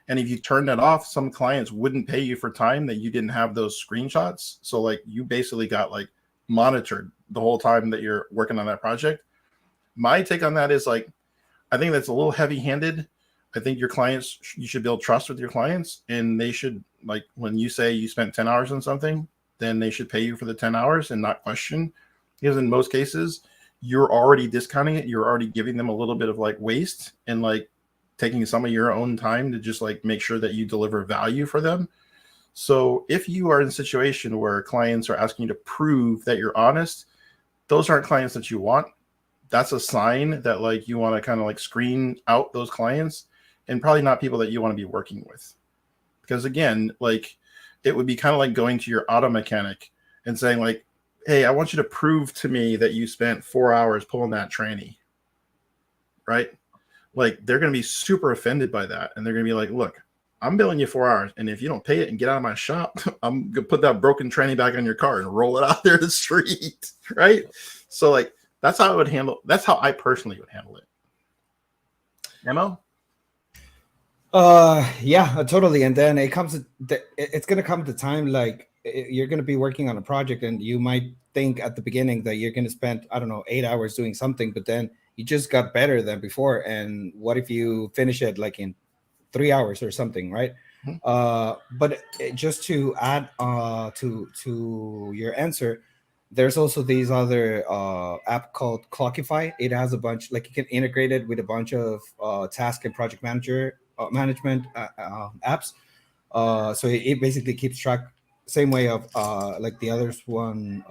[SPEAKER 3] And if you turn that off, some clients wouldn't pay you for time that you didn't have those screenshots. So like, you basically got like monitored the whole time that you're working on that project. My take on that is, like, I think that's a little heavy-handed. I think your clients, you should build trust with your clients, and they should, like, when you say you spent 10 hours on something, then they should pay you for the 10 hours and not question. Because in most cases, you're already discounting it. You're already giving them a little bit of like waste, and like taking some of your own time to just like make sure that you deliver value for them. So if you are in a situation where clients are asking you to prove that you're honest, those aren't clients that you want. That's a sign that like, you want to kind of like screen out those clients, and probably not people that you want to be working with. Because again, like, it would be kind of like going to your auto mechanic and saying like, hey, I want you to prove to me that you spent 4 hours pulling that tranny, right? Like, they're going to be super offended by that. And they're going to be like, look, I'm billing you 4 hours, and if you don't pay it and get out of my shop, I'm going to put that broken tranny back on your car and roll it out there to the street, right? So like, that's how I personally would handle it. Memo?
[SPEAKER 2] Yeah, totally. And then it's going to come to time, like, you're going to be working on a project, and you might think at the beginning that you're going to spend, I don't know, 8 hours doing something, but then you just got better than before. And what if you finish it like in 3 hours or something, right? But just to add to your answer, there's also these other app called Clockify. It has a bunch, like you can integrate it with a bunch of task and project management apps. So it basically keeps track same way of like the others one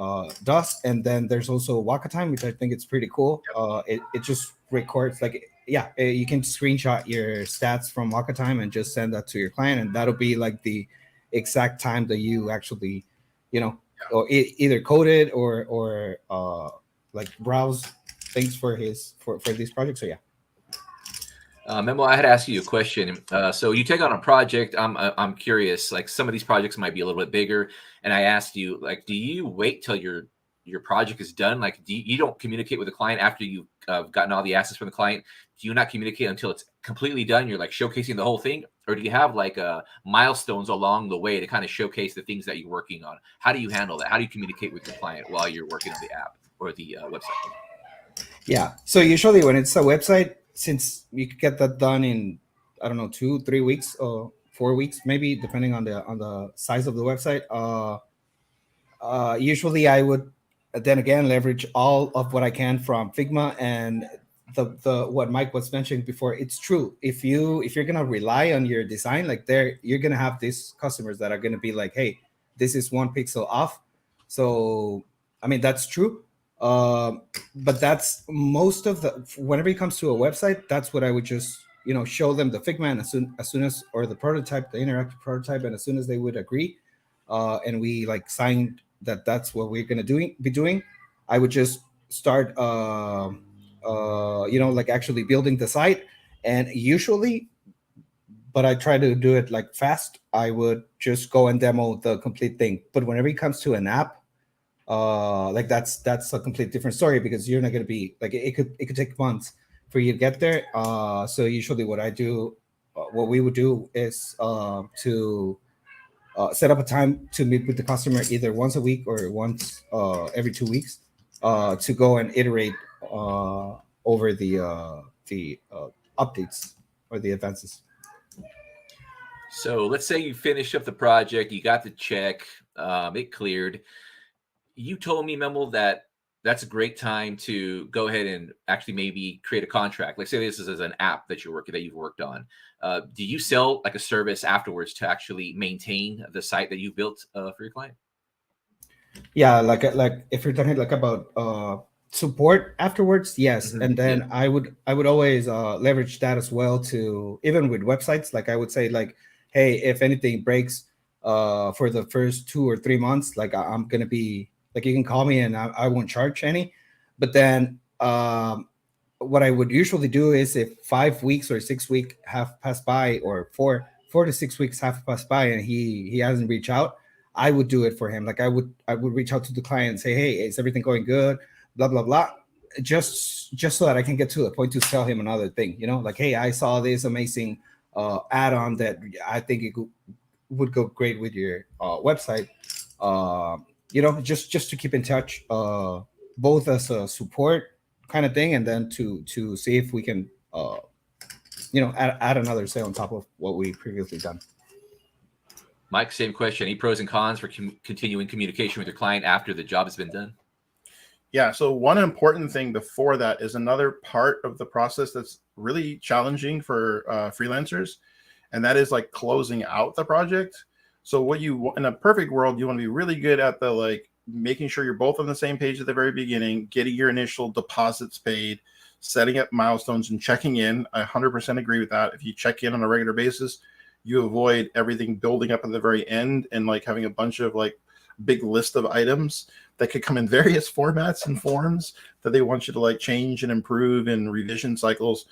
[SPEAKER 2] does. And then there's also Waka Time, which I think it's pretty cool. It just records like, yeah, you can screenshot your stats from Waka Time and just send that to your client, and that'll be like the exact time that you actually, or either coded or like browse things for these projects. So yeah.
[SPEAKER 1] Memo, I had to ask you a question. So you take on a project. I'm curious. Like some of these projects might be a little bit bigger, and I asked you, like, do you wait till your project is done? Like, you don't communicate with the client after you've gotten all the assets from the client? Do you not communicate until it's completely done? You're like showcasing the whole thing, or do you have like milestones along the way to kind of showcase the things that you're working on? How do you handle that? How do you communicate with your client while you're working on the app or the website?
[SPEAKER 2] Yeah. So usually when it's a website, since you could get that done in, I don't know, 2-3 weeks or 4 weeks, maybe depending on the size of the website. Usually I would then again leverage all of what I can from Figma, and the what Mike was mentioning before. It's true. If you're gonna rely on your design, like you're gonna have these customers that are gonna be like, hey, this is 1 pixel off. So I mean that's true. But that's most of whenever it comes to a website, that's what I would just show them the Figma, and as soon as or the prototype, the interactive prototype, and as soon as they would agree, and we like signed that's what we're gonna be doing, I would just start like actually building the site. And usually, but I try to do it like fast, I would just go and demo the complete thing. But whenever it comes to an app, like that's a complete different story, because you're not going to be like, it could take months for you to get there. So usually what we would do is to set up a time to meet with the customer either once a week or once every 2 weeks, to go and iterate over the updates or the advances.
[SPEAKER 1] So let's say you finished up the project, you got the check, it cleared. You told me, Memo, that that's a great time to go ahead and actually maybe create a contract. Like say this is as an app that you've worked on. Do you sell like a service afterwards to actually maintain the site that you built for your client?
[SPEAKER 2] Yeah, like if you're talking like about support afterwards, yes. And then I would always leverage that as well, to even with websites. Like I would say like, hey, if anything breaks for the first 2 or 3 months, like I'm gonna be like, you can call me and I won't charge any. But then what I would usually do is, if 5 weeks or 6 weeks have passed by, or 4 to 6 weeks have passed by, and he hasn't reached out, I would do it for him. Like I would reach out to the client and say, hey, is everything going good? Blah, blah, blah. Just so that I can get to the point to tell him another thing, like, hey, I saw this amazing add-on that I think it would go great with your website. Just to keep in touch, both as a support kind of thing, and then to see if we can, add another sale on top of what we previously done.
[SPEAKER 1] Mike, same question. Any pros and cons for continuing communication with your client after the job has been done?
[SPEAKER 3] Yeah. So one important thing before that is another part of the process that's really challenging for freelancers, and that is like closing out the project. So what in a perfect world, you want to be really good at the like making sure you're both on the same page at the very beginning, getting your initial deposits paid, setting up milestones, and checking in. I 100% agree with that. If you check in on a regular basis, you avoid everything building up at the very end and like having a bunch of like big list of items that could come in various formats and forms that they want you to like change and improve in revision cycles.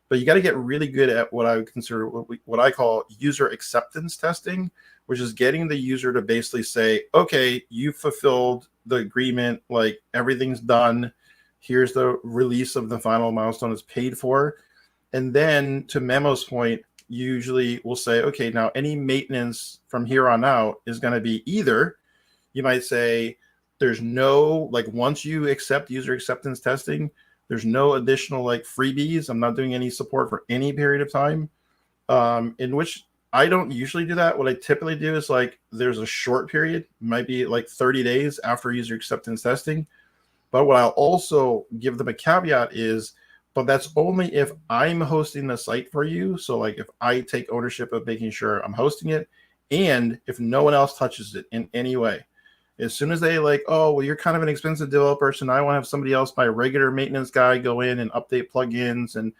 [SPEAKER 3] But you got to get really good at what I would consider what I call user acceptance testing, which is getting the user to basically say, okay, you fulfilled the agreement, like everything's done. Here's the release of the final milestone is paid for. And then to Memo's point, usually we'll say, okay, now any maintenance from here on out is going to be either You might say there's no, like, once you accept user acceptance testing, there's no additional like freebies. I'm not doing any support for any period of time. In which I don't usually do that. What I typically do is like there's a short period, might be like 30 days after user acceptance testing. But what I'll also give them a caveat is, but that's only if I'm hosting the site for you. So like if I take ownership of making sure I'm hosting it, and if no one else touches it in any way. As soon as they like, oh, well, you're kind of an expensive developer, so now I want to have somebody else, my regular maintenance guy, go in and update plugins and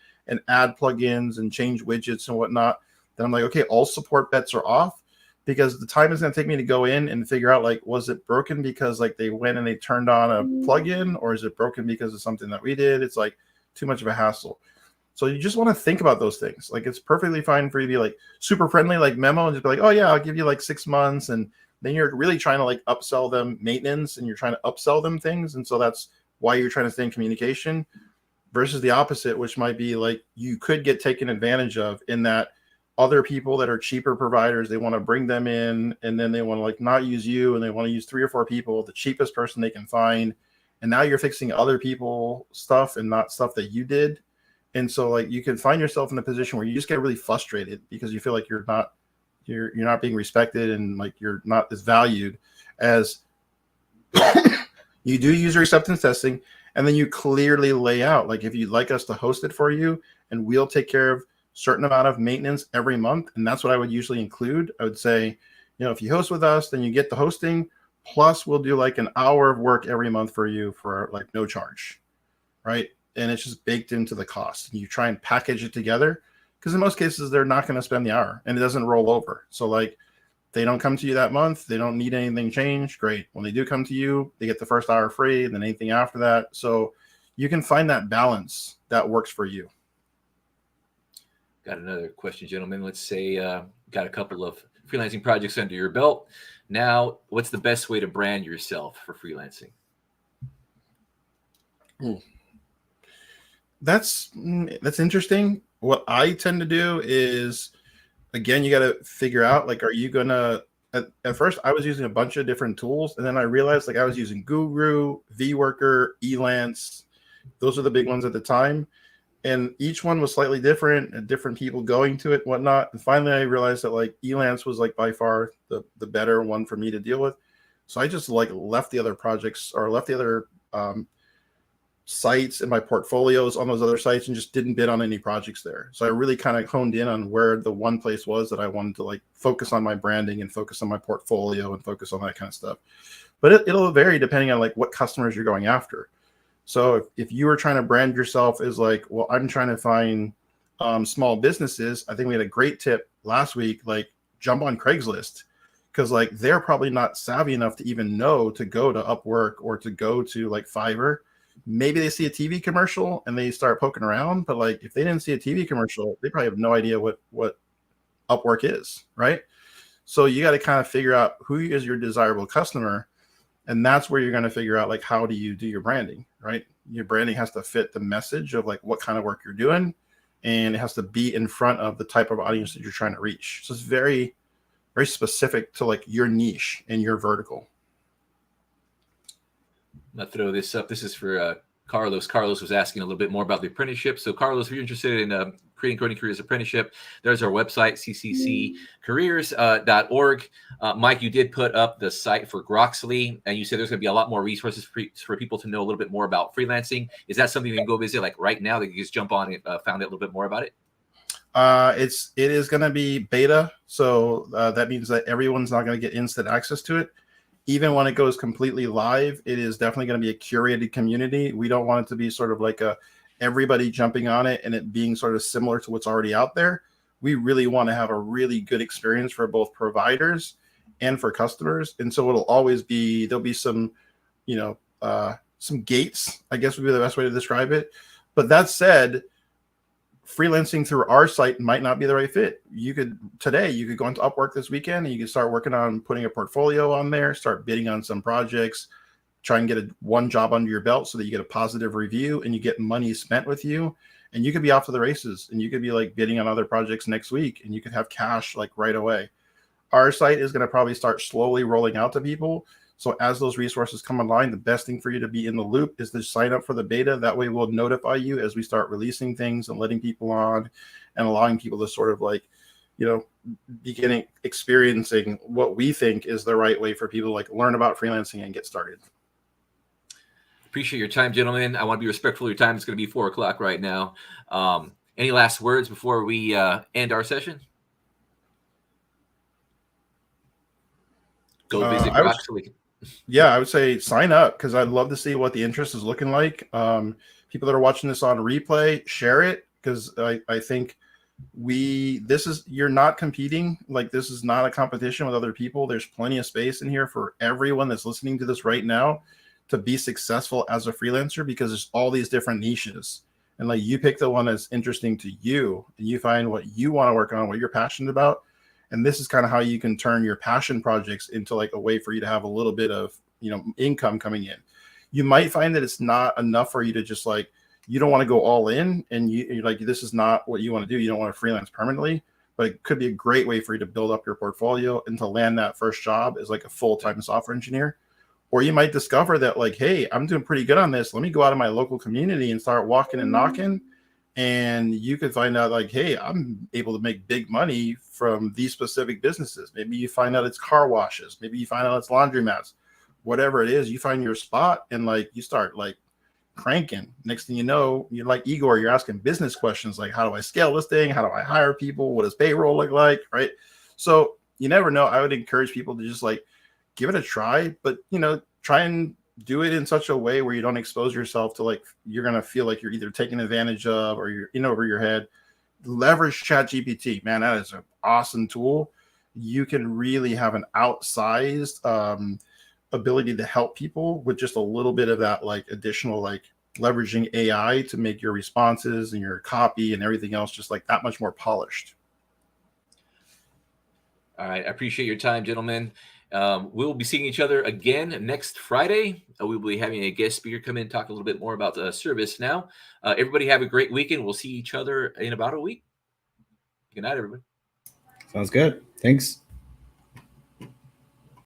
[SPEAKER 3] add plugins and change widgets and whatnot, then I'm like, okay, all support bets are off, because the time is going to take me to go in and figure out, like, was it broken because like they went and they turned on a plugin, or is it broken because of something that we did? It's like too much of a hassle. So you just want to think about those things. Like, it's perfectly fine for you to be like super friendly, like Memo, and just be like, oh yeah, I'll give you like 6 months. And then you're really trying to like upsell them maintenance, and you're trying to upsell them things. And so that's why you're trying to stay in communication, versus the opposite, which might be like you could get taken advantage of in that other people that are cheaper providers, they want to bring them in, and then they want to like not use you, and they want to use 3 or 4 people, the cheapest person they can find. And now you're fixing other people stuff and not stuff that you did. And so like you can find yourself in a position where you just get really frustrated because you feel like you're not being respected, and like you're not as valued as you do user acceptance testing. And then you clearly lay out, like, if you'd like us to host it for you, and we'll take care of certain amount of maintenance every month. And that's what I would usually include. I would say, you know, if you host with us, then you get the hosting, plus we'll do like an hour of work every month for you for like no charge, right? And it's just baked into the cost. And you try and package it together, because in most cases they're not going to spend the hour, and it doesn't roll over. So like, they don't come to you that month, they don't need anything changed, great. When they do come to you, they get the first hour free, and then anything after that. So you can find that balance that works for you.
[SPEAKER 1] Got another question, gentlemen. Let's say got a couple of freelancing projects under your belt. Now, what's the best way to brand yourself for freelancing?
[SPEAKER 3] That's interesting. What I tend to do is, again, you got to figure out, like, are you going to, at first I was using a bunch of different tools, and then I realized like I was using Guru, VWorker, Elance. Those are the big ones at the time. And each one was slightly different, and different people going to it, whatnot. And finally I realized that like Elance was like by far the better one for me to deal with. So I just like left the other projects, or left the other sites and my portfolios on those other sites, and just didn't bid on any projects there. So I really kind of honed in on where the one place was that I wanted to like focus on my branding and focus on my portfolio and focus on that kind of stuff. But it'll vary depending on like what customers you're going after. So if you were trying to brand yourself as like, well, I'm trying to find small businesses, I think we had a great tip last week, like jump on Craigslist, because like they're probably not savvy enough to even know to go to Upwork or to go to like Fiverr. Maybe they see a TV commercial and they start poking around, but like if they didn't see a TV commercial, they probably have no idea what Upwork is, right? So you got to kind of figure out who is your desirable customer. And that's where you're going to figure out like, how do you do your branding, right? Your branding has to fit the message of like what kind of work you're doing, and it has to be in front of the type of audience that you're trying to reach. So it's very, very specific to like your niche and your vertical.
[SPEAKER 1] I'm going to throw this up. This is for Carlos. Carlos was asking a little bit more about the apprenticeship. So Carlos, if you're interested in creating coding careers apprenticeship, there's our website, ccccareers.org. Mike, you did put up the site for Groxley, and you said there's going to be a lot more resources for people to know a little bit more about freelancing. Is that something you can go visit like right now, that you just jump on and found out a little bit more about it?
[SPEAKER 3] It is going to be beta. So that means that everyone's not going to get instant access to it. Even when it goes completely live, it is definitely going to be a curated community. We don't want it to be sort of like everybody jumping on it and it being sort of similar to what's already out there. We really want to have a really good experience for both providers and for customers. And so it'll always be, there'll be some, some gates, I guess would be the best way to describe it. But that said, freelancing through our site might not be the right fit. You could go into Upwork this weekend and you can start working on putting a portfolio on there, start bidding on some projects, try and get one job under your belt so that you get a positive review and you get money spent with you, and you could be off to the races, and you could be like bidding on other projects next week, and you could have cash like right away. Our site is going to probably start slowly rolling out to people. So as those resources come online, the best thing for you to be in the loop is to sign up for the beta. That way we'll notify you as we start releasing things and letting people on and allowing people to sort of like, you know, beginning experiencing what we think is the right way for people to like learn about freelancing and get started.
[SPEAKER 1] Appreciate your time, gentlemen. I want to be respectful of your time. It's going to be 4 o'clock right now. Any last words before we end our session? Go visit Grok so we can.
[SPEAKER 3] Yeah, I would say sign up because I'd love to see what the interest is looking like. People that are watching this on replay, share it because I think you're not competing. Like this is not a competition with other people. There's plenty of space in here for everyone that's listening to this right now to be successful as a freelancer because there's all these different niches. And like you pick the one that's interesting to you and you find what you want to work on, what you're passionate about. And this is kind of how you can turn your passion projects into like a way for you to have a little bit of, you know, income coming in. You might find that it's not enough for you to just like, you don't want to go all in and you're like, this is not what you want to do. You don't want to freelance permanently, but it could be a great way for you to build up your portfolio and to land that first job as like a full-time software engineer. Or you might discover that like, hey, I'm doing pretty good on this. Let me go out of my local community and start walking and knocking. And you could find out like, hey, I'm able to make big money from these specific businesses. Maybe you find out it's car washes. Maybe you find out it's laundromats. Whatever it is, you find your spot and like you start like cranking. Next thing you know, you're like Igor, you're asking business questions like, how do I scale this thing? How do I hire people? What does payroll look like? Right. So you never know. I would encourage people to just like give it a try, but you know, try and do it in such a way where you don't expose yourself to like, you're going to feel like you're either taken advantage of or you're in over your head. Leverage ChatGPT, man, that is an awesome tool. You can really have an outsized ability to help people with just a little bit of that, like additional, like leveraging AI to make your responses and your copy and everything else just like that much more polished.
[SPEAKER 1] All right. I appreciate your time, gentlemen. We'll be seeing each other again next Friday. We will be having a guest speaker come in and talk a little bit more about ServiceNow. Everybody have a great weekend. We'll see each other in about a week. Good night, everybody.
[SPEAKER 2] Sounds good. Thanks.